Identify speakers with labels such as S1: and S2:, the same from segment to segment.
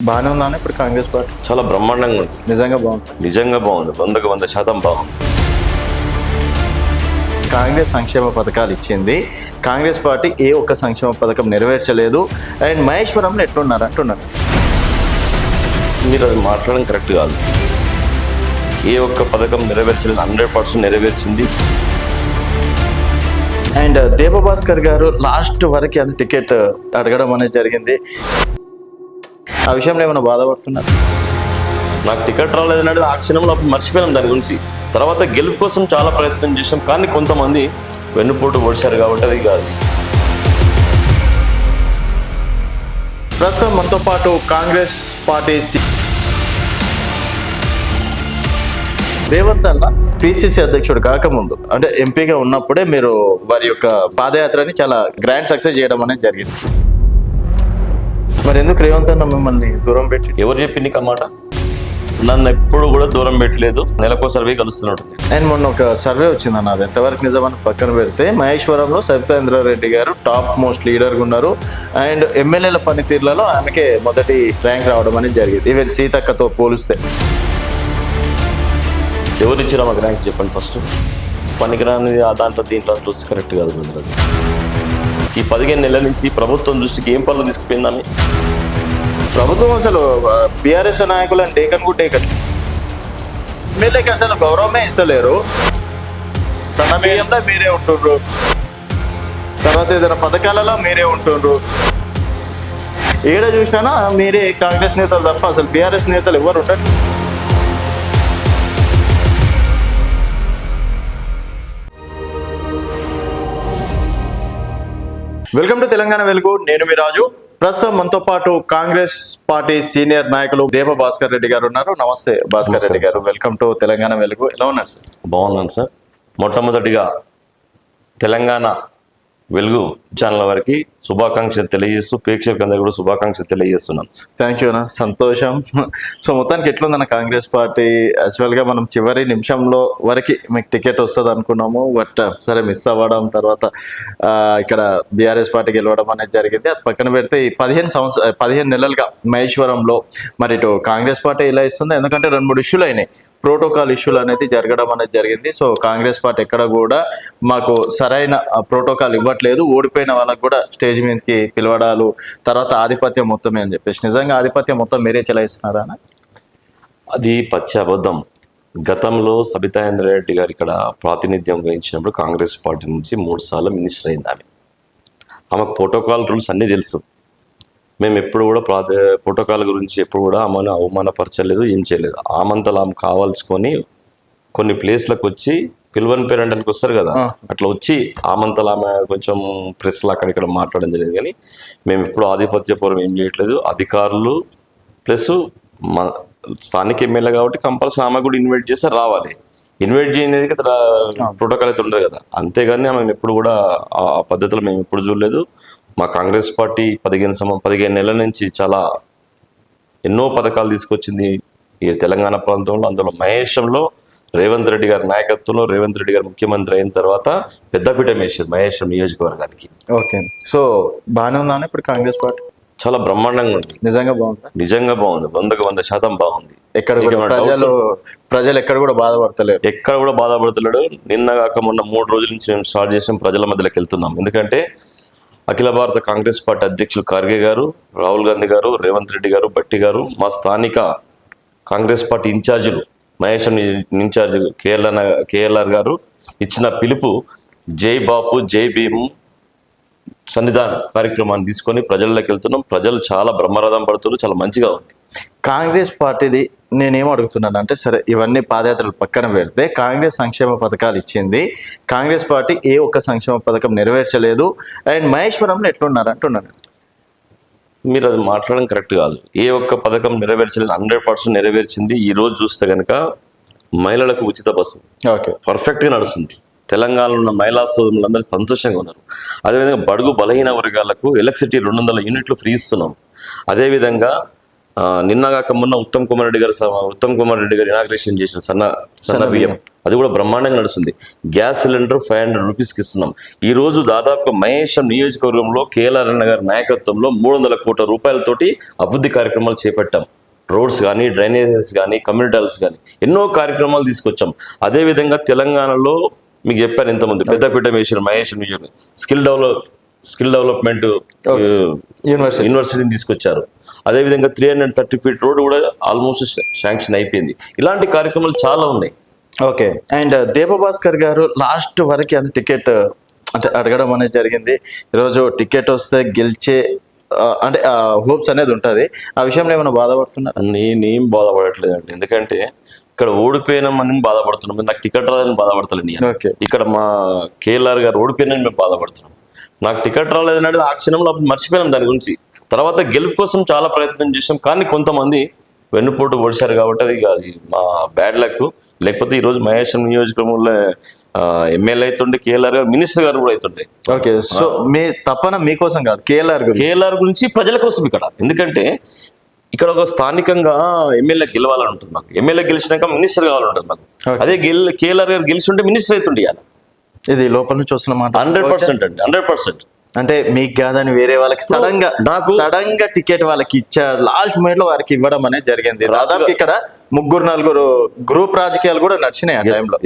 S1: బాగానే ఉందా ఇప్పుడు కాంగ్రెస్ పార్టీ?
S2: చాలా బ్రహ్మాండంగా ఉంది.
S1: నిజంగా బాగుంది.
S2: నిజంగా బాగుంది. 100% బాగుంది.
S1: కాంగ్రెస్ సంక్షేమ పథకాలు ఇచ్చింది, కాంగ్రెస్ పార్టీ ఏ ఒక్క సంక్షేమ పథకం నెరవేర్చలేదు. అండ్ మహేశ్వరంలో ఎట్లున్నారు అంటున్నారు.
S2: మీరు అది మాట్లాడడం కరెక్ట్ కాదు. ఏ ఒక్క పథకం నెరవేర్చలేదు, 100% నెరవేర్చింది.
S1: అండ్ దేవభాస్కర్ గారు లాస్ట్ వరకు అని టికెట్ అడగడం అనేది జరిగింది. ఆ విషయంలో ఏమైనా బాధపడుతున్నారు?
S2: నాకు టికెట్ రాలేదన్నది ఆ క్షణంలో అప్పుడు మర్చిపోయాం దాని గురించి. తర్వాత గెలుపు కోసం చాలా ప్రయత్నం చేసాం, కానీ కొంతమంది వెన్నుపోటు పొడిచారు కాబట్టి అది కాదు.
S1: ప్రస్తుతం మనతో పాటు కాంగ్రెస్ పార్టీ రేవంత్ అన్న పిసిసి అధ్యక్షుడు కాకముందు అంటే ఎంపీగా ఉన్నప్పుడే మీరు వారి యొక్క పాదయాత్రని చాలా గ్రాండ్ సక్సెస్ చేయడం అనేది జరిగింది. మరి ఎందుకు రేవంత్ అన్న మిమ్మల్ని దూరం పెట్టి?
S2: ఎవరు చెప్పి నీకు అన్నమాట? నన్ను ఎప్పుడు కూడా దూరం పెట్టలేదు. నెలకో సర్వే కలుస్తున్నాడు.
S1: అండ్ మొన్న ఒక సర్వే వచ్చిందన్న, అది ఎంతవరకు నిజమని పక్కన పెడితే మహేశ్వరంలో సబితాంద్రారెడ్డి గారు టాప్ మోస్ట్ లీడర్గా ఉన్నారు. అండ్ ఎమ్మెల్యేల పనితీరులలో ఆమెకే మొదటి ర్యాంక్ రావడం అనేది జరిగింది, ఈవెన్ సీతక్కతో పోలిస్తే.
S2: ఎవరు ఇచ్చినా మాకు ర్యాంక్ చెప్పండి ఫస్ట్. పనికిరాని దాంట్లో దీంట్లో చూస్తే కరెక్ట్ కాదు. ఈ 15 నెలల నుంచి ప్రభుత్వం దృష్టికి ఏం పనులు తీసుకుపోయిందని.
S1: ప్రభుత్వం అసలు బీఆర్ఎస్ నాయకులను టేకన్ కూడా టేకన్, ఎమ్మెల్యేకి అసలు గౌరవమే ఇస్తలేరు. ప్రణమీయంలో మీరే ఉంటుండ్రు, తర్వాత ఏదైనా పథకాలలో మీరే ఉంటుండ్రు. ఏడ చూసినా మీరే కాంగ్రెస్ నేతలు తప్ప అసలు బీఆర్ఎస్ నేతలు ఎవరు ఉంటారు? వెల్కమ్ టు తెలంగాణ వెలుగు. నేను మీ రాజు. ప్రస్తుతం మనతో పాటు కాంగ్రెస్ పార్టీ సీనియర్ నాయకులు దేవభాస్కర్ రెడ్డి గారు ఉన్నారు. నమస్తే భాస్కర్ రెడ్డి గారు, వెల్కమ్ టు తెలంగాణ వెలుగు. ఎలా ఉన్నారు సార్?
S2: బాగున్నాను సార్. మొట్టమొదటిగా తెలంగాణ వెలుగు ఛానల్ వారికి శుభాకాంక్షలు తెలియజేస్తూ ప్రేక్షకులందరూ కూడా శుభాకాంక్షలు తెలియజేస్తున్నాను.
S1: థ్యాంక్ యూ అన్న, సంతోషం. సో మొత్తానికి ఎట్లుందన్న కాంగ్రెస్ పార్టీ? యాక్చువల్గా మనం చివరి నిమిషంలో వరకు మీకు టికెట్ వస్తుంది అనుకున్నాము, బట్ సరే మిస్ అవ్వడం, తర్వాత ఇక్కడ బీఆర్ఎస్ పార్టీ గెలవడం అనేది జరిగింది. అది పక్కన పెడితే ఈ 15 నెలలుగా మహేశ్వరంలో మరి ఇటు కాంగ్రెస్ పార్టీ ఇలా ఇస్తుంది, ఎందుకంటే 2-3 ఇష్యూలు అయినాయి, ప్రోటోకాల్ ఇష్యూలు అనేది జరగడం అనేది జరిగింది. సో కాంగ్రెస్ పార్టీ ఎక్కడ కూడా మాకు సరైన ప్రోటోకాల్ ఇవ్వట్లేదు, ఓడిపోయిన వాళ్ళకు కూడా స్టేజ్ మీదకి పిలవడాలు, తర్వాత ఆధిపత్యం మొత్తమే అని చెప్పేసి. నిజంగా ఆధిపత్యం మొత్తం మీరే చెలాయిస్తున్నారా?
S2: అది పచ్చి అబద్ధం. గతంలో సబితాంద్రారెడ్డి గారు ఇక్కడ ప్రాతినిధ్యం వహించినప్పుడు కాంగ్రెస్ పార్టీ నుంచి 3 సార్లు మినిస్టర్ అయింది ఆమె. ఆమెకు ప్రోటోకాల్ రూల్స్ అన్నీ తెలుసు. మేము ఎప్పుడు కూడా ప్రోటోకాల్ గురించి ఎప్పుడు కూడా ఆమెను అవమానపరచలేదు, ఏం చేయలేదు. ఆమంతలు ఆమె కావాల్సుకొని కొన్ని ప్లేస్లకు వచ్చి పిలువని పేరెంటానికి వస్తారు కదా, అట్లా వచ్చి ఆమంతలు ఆమె కొంచెం ప్రెస్లో అక్కడిక్కడ మాట్లాడడం జరిగింది. కానీ మేము ఎప్పుడు ఆధిపత్యపూర్వం ఏం చేయట్లేదు. అధికారులు ప్లస్ మా స్థానిక ఎమ్మెల్యే కాబట్టి కంపల్సరీ ఆమె కూడా ఇన్వైట్ చేస్తే రావాలి. ఇన్వైట్ చేయడానికి ప్రోటోకాల్ అయితే ఉండదు కదా, అంతేగాని మేము ఎప్పుడు కూడా ఆ పద్ధతిలో మేము ఎప్పుడు చూడలేదు. మా కాంగ్రెస్ పార్టీ 15 నెలల నుంచి చాలా ఎన్నో పథకాలు తీసుకొచ్చింది ఈ తెలంగాణ ప్రాంతంలో. అందులో మహేశ్వరంలో రేవంత్ రెడ్డి గారి నాయకత్వంలో రేవంత్ రెడ్డి గారు ముఖ్యమంత్రి అయిన తర్వాత పెద్దపీట వేసారు మహేశ్వరం నియోజకవర్గానికి.
S1: ఓకే, సో బాగానే ఉందా ఇప్పుడు కాంగ్రెస్ పార్టీ?
S2: చాలా బ్రహ్మాండంగా ఉంది.
S1: నిజంగా బాగుంది.
S2: నిజంగా బాగుంది. 100% బాగుంది.
S1: ఎక్కడ ప్రజలు ఎక్కడ కూడా బాధపడతలేరు.
S2: ఎక్కడ కూడా బాధపడతలేడు. నిన్న కాక మొన్న 3 రోజుల నుంచి మేము స్టార్ట్ చేసాం, ప్రజల మధ్యలోకి వెళ్తున్నాం. ఎందుకంటే అఖిల భారత కాంగ్రెస్ పార్టీ అధ్యక్షులు ఖార్గే గారు, రాహుల్ గాంధీ గారు, రేవంత్ రెడ్డి గారు, భట్టి గారు, మా స్థానిక కాంగ్రెస్ పార్టీ ఇన్ఛార్జీలు మహేశ్వరం ఇన్ఛార్జ్ కేఎల్ఆర్ గారు ఇచ్చిన పిలుపు జై బాపు జై భీము సన్నిధాన కార్యక్రమాన్ని తీసుకొని ప్రజల్లోకి వెళ్తున్నాం. ప్రజలు చాలా బ్రహ్మరథం పడుతున్నారు. చాలా మంచిగా ఉంది.
S1: కాంగ్రెస్ పార్టీది నేనేం అడుగుతున్నాను అంటే, సరే ఇవన్నీ పాదయాత్రలు పక్కన పెడితే కాంగ్రెస్ సంక్షేమ పథకాలు ఇచ్చింది, కాంగ్రెస్ పార్టీ ఏ ఒక్క సంక్షేమ పథకం నెరవేర్చలేదు. అండ్ మహేశ్వరంలో ఎట్లున్నారు అంటున్నారు.
S2: మీరు అది మాట్లాడడం కరెక్ట్ కాదు. ఏ ఒక్క పథకం నెరవేర్చలేదు, 100% నెరవేర్చింది. ఈ రోజు చూస్తే కనుక మహిళలకు ఉచిత బస్సు
S1: ఓకే
S2: పర్ఫెక్ట్గా నడుస్తుంది. తెలంగాణలో ఉన్న మహిళా సోదరులందరూ సంతోషంగా ఉన్నారు. అదేవిధంగా బడుగు బలహీన వర్గాలకు ఎలక్ట్రిసిటీ 200 యూనిట్లు ఫ్రీ ఇస్తున్నాం. అదేవిధంగా నిన్నగాక మొన్న ఉత్తమ్ కుమార్ రెడ్డి గారు ఇనాగ్రేషన్ చేసిన సన్న బియ్యం అది కూడా బ్రహ్మాండంగా నడుస్తుంది. గ్యాస్ సిలిండర్ 500 రూపీస్కి ఇస్తున్నాం. ఈ రోజు దాదాపు మహేశం నియోజకవర్గంలో కేఎల్ఆర్ అన్న గారి నాయకత్వంలో 300 కోట్ల రూపాయలతోటి అభివృద్ధి కార్యక్రమాలు చేపట్టాం. రోడ్స్ కానీ, డ్రైనేజెస్ కానీ, కమ్యూనిటీ హాల్స్ కానీ ఎన్నో కార్యక్రమాలు తీసుకొచ్చాం. అదేవిధంగా తెలంగాణలో మీకు చెప్పాను ఇంతమంది పెద్దపీట వేసిన మహేశం స్కిల్ డెవలప్మెంట్ యూనివర్సిటీని తీసుకొచ్చారు. అదేవిధంగా 330 ఫీట్ రోడ్ కూడా ఆల్మోస్ట్ శాంక్షన్ అయిపోయింది. ఇలాంటి కార్యక్రమాలు చాలా ఉన్నాయి.
S1: ఓకే. అండ్ దీపభాస్కర్ గారు లాస్ట్ వరకు అని టికెట్ అంటే అడగడం అనేది జరిగింది. ఈరోజు టికెట్ వస్తే గెలిచే అంటే హోప్స్ అనేది ఉంటుంది. ఆ విషయంలో ఏమైనా బాధపడుతున్నారు?
S2: నేనేం బాధపడట్లేదండి, ఎందుకంటే ఇక్కడ ఓడిపోయినామని బాధపడుతున్నాం. నాకు టికెట్ రాదని బాధపడతలేదు.
S1: ఓకే.
S2: ఇక్కడ మా కేఎల్ఆర్ గారు ఓడిపోయినని మేము బాధపడుతున్నాం. నాకు టికెట్ రాలేదనేది ఆ క్షణంలో అప్పుడు మర్చిపోయినాం దాని గురించి. తర్వాత గెలుపు కోసం చాలా ప్రయత్నం చేసాం, కానీ కొంతమంది వెన్నుపోటు పొడిచారు కాబట్టి అది మా బ్యాడ్ లక్. లేకపోతే ఈరోజు మహేశం నియోజకవర్గంలో ఎమ్మెల్యే అవుతుండే, కేఎల్ఆర్ గారు మినిస్టర్ గారు కూడా అవుతుండే.
S1: ఓకే. సో మీ తపన మీకోసం కాదు, కేఎల్ఆర్ గురించి
S2: ప్రజల కోసం ఇక్కడ. ఎందుకంటే ఇక్కడ ఒక స్థానికంగా ఎమ్మెల్యే గెలవాలని ఉంటుంది మాకు. ఎమ్మెల్యే గెలిచినాక మినిస్టర్ కావాలంటుంది మాకు. అదే కేఎల్ఆర్ గారు గెలిచి ఉంటే మినిస్టర్ అవుతుండే.
S1: ఇది లోపల నుంచి వస్తున్న మాట.
S2: 100% అండి, 100%.
S1: అంటే మీకు కాదని వేరే వాళ్ళకి సడన్ గా టికెట్ వాళ్ళకి ఇచ్చారు. లాస్ట్ మినిట్ లో వారికి ఇవ్వడం అనేది జరిగింది. దాదాపు ఇక్కడ 3-4 గ్రూప్ రాజకీయాలు కూడా నడిచినాయి ఆ టైంలో.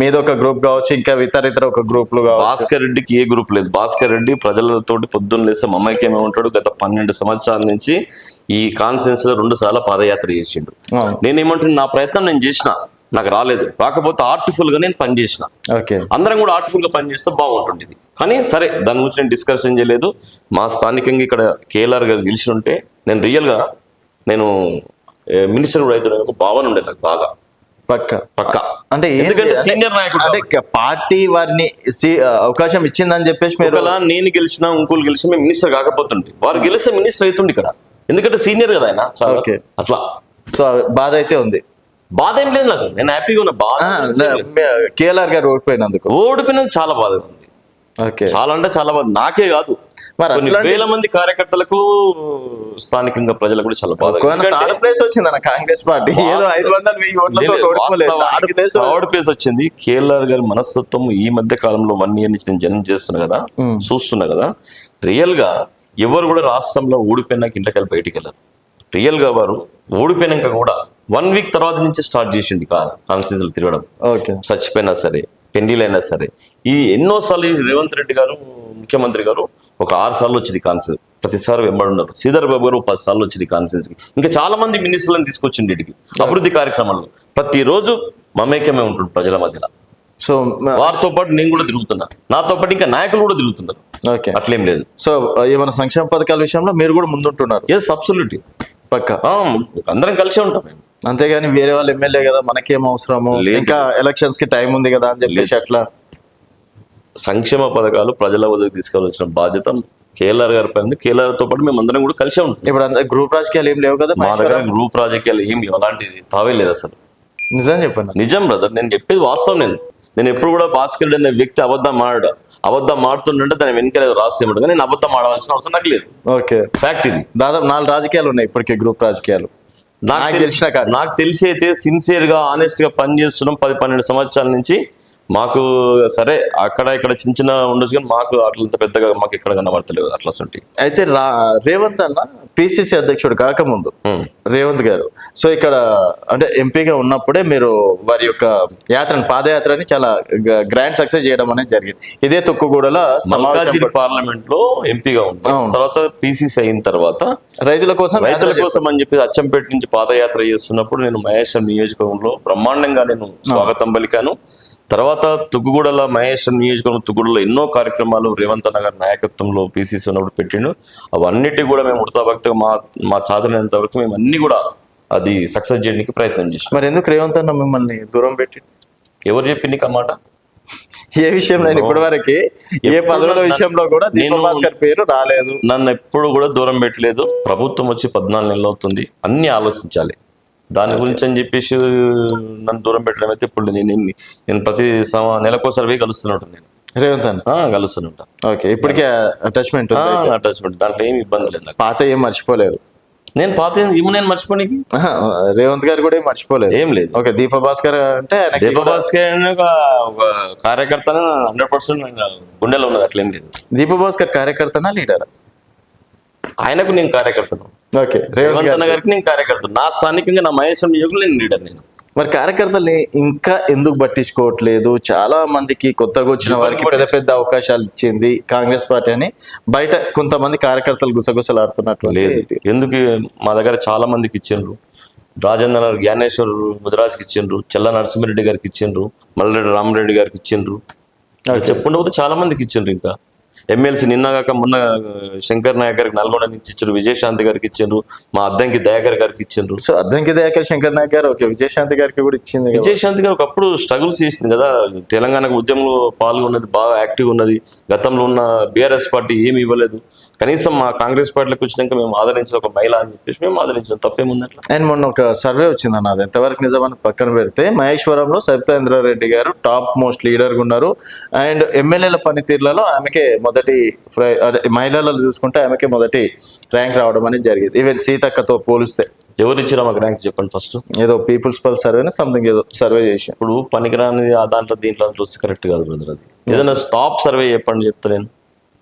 S1: మీద ఒక గ్రూప్ కావచ్చు, ఇంకా ఇతర ఒక గ్రూప్లు కావచ్చు.
S2: భాస్కర్ రెడ్డికి ఏ గ్రూప్ లేదు. భాస్కర్ రెడ్డి ప్రజలతోటి పొద్దున్న లేస్తే మమ్మకేమే ఉంటాడు. గత 12 సంవత్సరాల నుంచి ఈ కాన్ఫరెన్స్ లో 2 సార్లు పాదయాత్ర చేసిండు. నేనేమంటున్నా, నా ప్రయత్నం నేను చేసిన, నాకు రాలేదు. కాకపోతే ఆర్టిఫుల్ గా నేను పనిచేసిన. అందరం కూడా ఆర్టిఫుల్ గా పనిచేస్తే బాగుంటుంది. కానీ సరే, దాని గురించి నేను డిస్కషన్ చేయలేదు. మా స్థానికంగా ఇక్కడ కేఎల్ఆర్ గారు గెలిచి ఉంటే నేను రియల్ గా మినిస్టర్ కూడా అవుతున్నా ఒక భావన ఉండే నాకు బాగా పక్క.
S1: అంటే
S2: సీనియర్ నాయకుడు,
S1: అంటే పార్టీ వారిని అవకాశం ఇచ్చిందని చెప్పేసి మీరు
S2: నేను గెలిచినా ఇంకోళ్ళు గెలిచినా మేము మినిస్టర్ కాకపోతుండే, వారు గెలిస్తే మినిస్టర్ అవుతుండే ఇక్కడ. ఎందుకంటే సీనియర్ కదా ఆయన. అట్లా
S1: సో బాధ అయితే ఉంది.
S2: బాధ ఏం లేదు నాకు, నేను హ్యాపీగా ఉన్నా. బాధ
S1: కేఎల్ఆర్ గారు
S2: ఓడిపోయినందుకు చాలా బాధ ఉంది. చాలా అంటే చాలా బాధ. నాకే కాదు, కొన్ని వేల మంది కార్యకర్తలకు, స్థానికంగా ప్రజలకు కూడా చాలా బాధ.
S1: కాంగ్రెస్ పార్టీ
S2: థర్డ్ ప్లేస్ వచ్చింది. కేఎల్ఆర్ గారి మనస్తత్వం ఈ మధ్య కాలంలో 1 ఇయర్ నుంచి నేను జనం చేస్తున్నా కదా, చూస్తున్నా కదా. రియల్ గా ఎవరు కూడా రాష్ట్రంలో ఓడిపోయినాక ఇంటికి బయటికి వెళ్ళారు. రియల్ గా వారు ఓడిపోయినాక కూడా 1 వీక్ తర్వాత నుంచి స్టార్ట్ చేసింది కాన్స్టిట్యూన్సీలు తిరగడం. చచ్చిపోయినా సరే, పెళ్లిలైనా సరే. ఈ ఎన్నోసార్లు రేవంత్ రెడ్డి గారు ముఖ్యమంత్రి గారు ఒక 6 సార్లు వచ్చింది కాన్స్టిట్యూన్సీ, ప్రతిసారి వెంబడున్నారు. శ్రీధర్ బాబు గారు 10 సార్లు వచ్చింది కాన్స్టిట్యూన్సీకి. ఇంకా చాలా మంది మినిస్టర్లను తీసుకొచ్చింది ఇంటికి అభివృద్ధి కార్యక్రమాల్లో. ప్రతిరోజు మమేకమే ఉంటుంది ప్రజల మధ్యలో.
S1: సో
S2: వారితో పాటు నేను కూడా తిరుగుతున్నా, నాతో పాటు ఇంకా నాయకులు కూడా తిరుగుతున్నారు. అట్లేం లేదు.
S1: సో ఏమైనా సంక్షేమ పథకాల విషయంలో మీరు కూడా ముందుంటున్నారు?
S2: ఎస్, అబ్సల్యూట్లీ,
S1: పక్క.
S2: అందరం కలిసే ఉంటాం మేము.
S1: అంతేగాని వేరే వాళ్ళు ఎమ్మెల్యే కదా, మనకేం అవసరము, ఇంకా ఎలక్షన్స్ కి టైం ఉంది కదా అని చెప్పేసి అట్లా.
S2: సంక్షేమ పథకాలు ప్రజల వద్దకు తీసుకెళ్ళాల్సిన బాధ్యత కేఎల్ఆర్ గారి పైన. కేఎల్ఆర్ తో పాటు మేము అందరం కూడా కలిసే ఉంటాం.
S1: ఇప్పుడు గ్రూప్ రాజకీయాలు ఏం లేవు కదా
S2: మా దగ్గర. గ్రూప్ రాజకీయాలు ఏం అలాంటిది తావే లేదు అసలు.
S1: నిజం చెప్పండి.
S2: నిజం బ్రదర్, నేను చెప్పేది వాస్తవం. నేను ఎప్పుడు కూడా భాస్కర్ రెడ్డి అనే వ్యక్తి అబద్ధం మాడుతుంటే దాని వెనకాల రాసి ఉంటుంది, కానీ నేను అబద్ధం ఆడవలసిన అవసరం నాకు లేదు.
S1: ఓకే,
S2: ఫ్యాక్ట్ ఇది.
S1: దాదాపు 4 రాజకీయాలు ఉన్నాయి ఇప్పటికే, గ్రూప్ రాజకీయాలు.
S2: నాకు తెలిసి అయితే సిన్సియర్ గా, ఆనెస్ట్ గా పనిచేస్తున్నాం 10-12 సంవత్సరాల నుంచి. మాకు సరే అక్కడ ఇక్కడ చిన్న ఉండొచ్చు, కానీ మాకు అట్లంత పెద్దగా మాకు ఎక్కడ కనబడతలేదు అట్లా.
S1: అయితే రేవంత్ అన్న పిసిసి అధ్యక్షుడు కాకముందు రేవంత్ గారు, సో ఇక్కడ అంటే ఎంపీగా ఉన్నప్పుడే మీరు వారి యొక్క పాదయాత్రని చాలా గ్రాండ్ సక్సెస్ చేయడం అనేది జరిగింది. ఇదే తుక్కుగూడలో
S2: పార్లమెంట్ లో ఎంపీగా ఉన్నాం. తర్వాత పిసిసి అయిన తర్వాత రైతుల కోసం అని చెప్పి అచ్చంపేట నుంచి పాదయాత్ర చేస్తున్నప్పుడు నేను మహేశ్వరం నియోజకవర్గంలో బ్రహ్మాండంగా నేను స్వాగతం పలికాను. తర్వాత తుక్కుగూడలో మహేశ్వరం నియోజకవర్గం తుక్కుగూడలో ఎన్నో కార్యక్రమాలు రేవంత్ అన్న గారి నాయకత్వంలో పిసిసి ఉన్నప్పుడు పెట్టిండు. అవన్నిటి కూడా మేము ఉడతాభక్తిగా మా చాదనంత వరకు మేము అన్ని కూడా అది సక్సెస్ చేయడానికి ప్రయత్నం చేసాం.
S1: మరి ఎందుకు రేవంత్ అన్న మిమ్మల్ని దూరం పెట్టి?
S2: ఎవరు చెప్పింది అన్నమాట?
S1: ఏ విషయంలో ఇప్పటి వరకు ఏ పదవుల విషయంలో కూడా దీపభాస్కర్ పేరు రాలేదు.
S2: నన్ను ఎప్పుడు కూడా దూరం పెట్టలేదు. ప్రభుత్వం వచ్చి 14 నెలలు అవుతుంది, అన్ని ఆలోచించాలి దాని గురించి అని చెప్పేసి నన్ను దూరం పెట్టడం అయితే ఇప్పుడు నేను ప్రతి నెలకోసారి పోయి కలుస్తున్నట్టు నేను
S1: రేవంత్ అన్న
S2: కలుస్తున్నట్టు.
S1: ఓకే, ఇప్పటికే అటాచ్మెంట్
S2: దాంట్లో ఏమి ఇబ్బంది లేదు.
S1: పాత ఏం మర్చిపోలేదు.
S2: నేను పాత నేను మర్చిపోనికి
S1: ఆహా, రేవంత్ గారు కూడా ఏం మర్చిపోలేదు.
S2: ఏం లేదు.
S1: ఓకే, దీప భాస్కర్ అంటే ఆయనకి
S2: దీప భాస్కర్ అనే ఒక కార్యకర్త 100% గుండెలో ఉన్నది, అట్లేం లేదు.
S1: దీప భాస్కర్ కార్యకర్తనా లీడరా?
S2: ఆయనకు నేను కార్యకర్తను,
S1: ఓకే, రేవంత్
S2: రేవంత్
S1: గారు.
S2: అన్న గారికి నేను కార్యకర్తను, నా స్థానికంగా నా మహేశ్వరం నియోజకవర్గంలో నేను లీడర్. నేను
S1: మరి కార్యకర్తల్ని ఇంకా ఎందుకు పట్టించుకోవట్లేదు? చాలా మందికి కొత్తగా వచ్చిన వారికి పెద్ద పెద్ద అవకాశాలు ఇచ్చింది కాంగ్రెస్ పార్టీ అని బయట కొంతమంది కార్యకర్తలు గుసగుసలాడుతున్నట్లు
S2: లేదు. ఎందుకు మా దగ్గర చాలా మందికి ఇచ్చిండ్రు. రాజేంద్ర జ్ఞానేశ్వర్ ముదిరాజ్కి ఇచ్చిండ్రు, చెల్ల నరసింహారెడ్డి గారికి ఇచ్చిండ్రు, మల్రెడ్డి రామరెడ్డి గారికి ఇచ్చిండ్రు, చెప్పుకుంటూ పోతే చాలా మందికి ఇచ్చిండ్రు. ఇంకా ఎమ్మెల్సీ నిన్నగాక మొన్న శంకర్ నాయక్ గారికి నల్గొండ నుంచి ఇచ్చిండ్రు, విజయశాంతి గారికి ఇచ్చిండ్రు, మా అద్దంకి దయాకర్ గారికి ఇచ్చిండ్రు.
S1: సో అద్దంకి దయాకర్ శంకర్ నాయక్ గారు, ఓకే, విజయశాంతి గారికి కూడా ఇచ్చింది కదా.
S2: విజయశాంతి గారు ఒకప్పుడు స్ట్రగుల్స్ చేసింది కదా, తెలంగాణకు ఉద్యమంలో పాల్గొన్నది, బాగా యాక్టివ్ ఉన్నది. గతంలో ఉన్న బీఆర్ఎస్ పార్టీ ఏమి ఇవ్వలేదు, కనీసం మా కాంగ్రెస్ పార్టీలోకి వచ్చినాక మేము ఆదరించిన ఒక మహిళ అని చెప్పేసి మేము ఆదరించాం, తప్పేముంది అట్లా.
S1: అండ్ మొన్న ఒక సర్వే వచ్చింది అన్నది, ఎంతవరకు నిజమని పక్కన పెడితే మహేశ్వరంలో సబితాంద్రారెడ్డి గారు టాప్ మోస్ట్ లీడర్గా ఉన్నారు. అండ్ ఎమ్మెల్యేల పనితీరులలో ఆమెకే మొదటి మహిళలలో చూసుకుంటే ఆమెకే మొదటి ర్యాంక్ రావడం అనేది జరిగింది, ఈవెన్ సీతక్కతో పోలిస్తే.
S2: ఎవరు ఇచ్చినా మాకు ర్యాంక్ చెప్పండి ఫస్ట్.
S1: ఏదో పీపుల్స్ పల్స్ సర్వే సంథింగ్ ఏదో సర్వే చేసి,
S2: ఇప్పుడు పనికిరాని ఆ దాంట్లో దీంట్లో చూస్తే కరెక్ట్ కాదు బ్రదర్. అది ఏదైనా టాప్ సర్వే చెప్పండి, చెప్తా నేను